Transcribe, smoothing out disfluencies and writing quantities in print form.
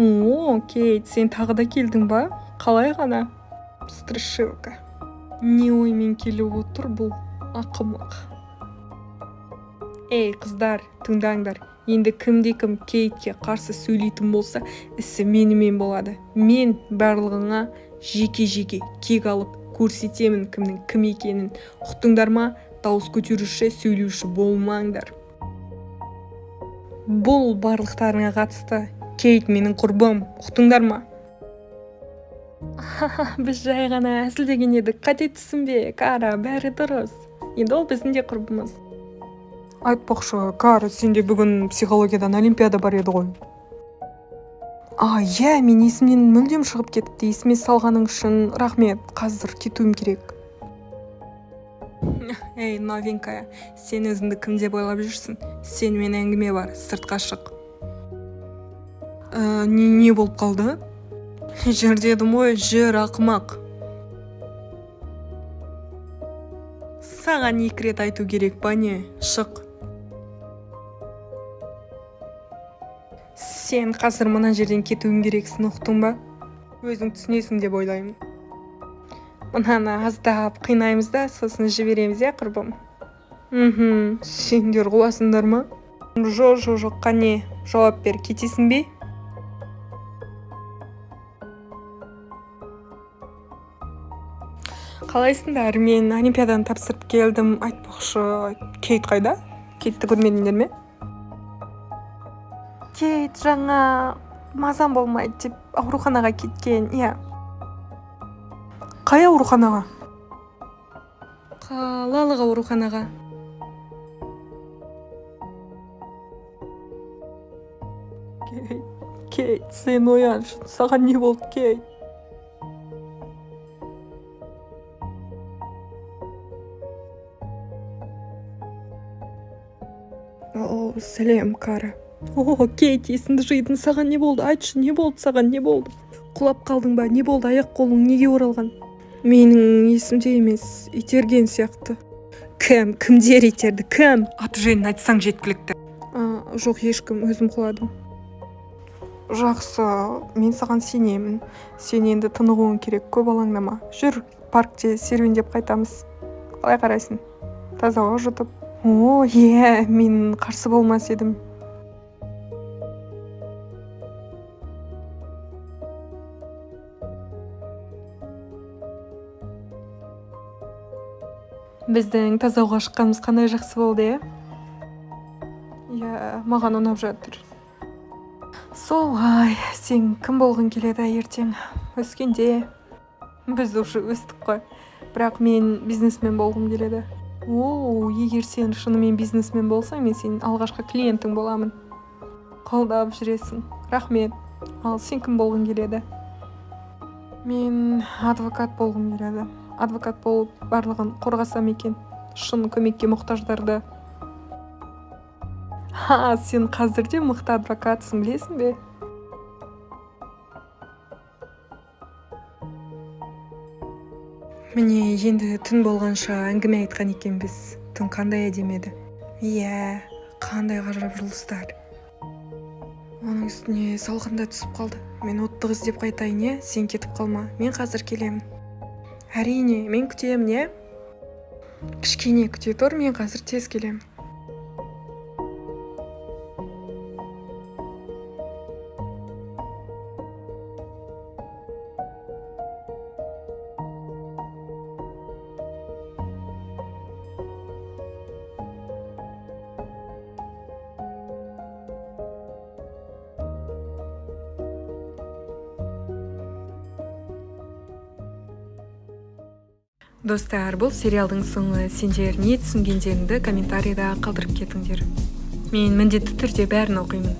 О, Кейт, сен тағы да келдің ба? Қалай ғана? Страшилка. Не оймен келіп отыр бұл ақымақ. Ей, қыздар, тыңдаңдар. Енді кімде-кім Кейтке қарсы сөйлейтін болса, ісі менімен болады. Мен барлығыңа жеке-жеке кек алып көрсетемін кімнің кім екенін. Ұқтыңдар ма? Дауыс көтеруші, сөйлеуші болмаңдар. Бұл барлықтарыңа қатысты. Кейт менің құрбым, ұқтыңдар ма? Біз жай ғана әзілдеген едік, қате түсінбе, Кара, бәрі дұрыс. Енді ол біздің де құрбымыз. Айтпақшы, Кара, сенде бүгін психологиядан олимпиада бар еді ғой. Иә, мен есімнен мүлдем шығып кетті. Есіме салғаның үшін рахмет, қазір кетуім керек. Ей, новенькая, сен өзіңді кім деп ойлап жүрсің? Сенімен әңгіме бар, сыртқа шық. Не болып қалды? Жүр дедім ғой, жүр ақымақ. Саған 2 рет айту керек па не? Шық. Сен қазір мына жерден кетуің керексің, ұқтың ба? Өзің түсінесің деп ойлаймын. Мынаны аздап қинаймыз да, сосын жібереміз, құрбым. Сендер қуасыңдар ма? Жоқ, қане, жауап бер, кетесің бе? Қалайсыңдар, мен олимпиаданы тапсырып келдім. Айтпақшы, Кейт қайда? Кейтті көрмедіңдер ме? Кейт жаңа мазам болмайды деп ауруханаға кеткен, иә. Қай ауруханаға? Қалалық ауруханаға. Кейт, сен ояншы, саған не болды, Кейт? Сәлем, Кара. Кейт, есіңді жидың, саған не болды? Айтшы, не болды саған, не болды? Құлап қалдың ба, не болды, аяқ қолың неге оралған? Менің есімде емес, итерген сияқты. Кімдер итерді, кім? Аты жөнін айтсаң жеткілікті. Жоқ, ешкім, өзім құладым. Жақсы, мен саған сенемін. Сен енді тынығуың керек, көп алаңдама. Жүр, паркте серуендеп қайтамыз. Қалай қарайсың? Таза ауа жұтып. Мен қарсы болмас едім. Біздің таза ауаға шыққанымыз қандай жақсы болды, маған ұнап жатыр. Солай, сен кім болғың келеді ертең? Өскенде біз уже өстік қой. Бірақ мен бизнесмен болғым келеді. Егер сен шынымен бизнесмен болсаң, мен сенің алғашқы клиентің боламын. Қолдап жүресің. Рахмет. Ал сен кім болғың келеді? Мен адвокат болғым келеді. Адвокат болып барлығын қорғасам екен. Шын көмекке мұқтаждарды. Сен қазірде мықты адвокатсың, білесің бе? Міне, енді түн болғанша әңгіме айтқан екенбіз. Түн қандай әдемі еді. Қандай ғажап жұлдыздар. Оның үстіне салқында түсіп қалды. Мен оттық іздеп қайтайын, сен кетіп қалма. Мен қазір келемін. Әрине, мен күтемін, Кішкене күте тұр, мен қазір тез келемін. Достар, бұл сериалдың соңы. Сендер не түсінгендеріңді комментарийда қалдырып кетіңдер. Мен міндетті түрде бәрін оқимын.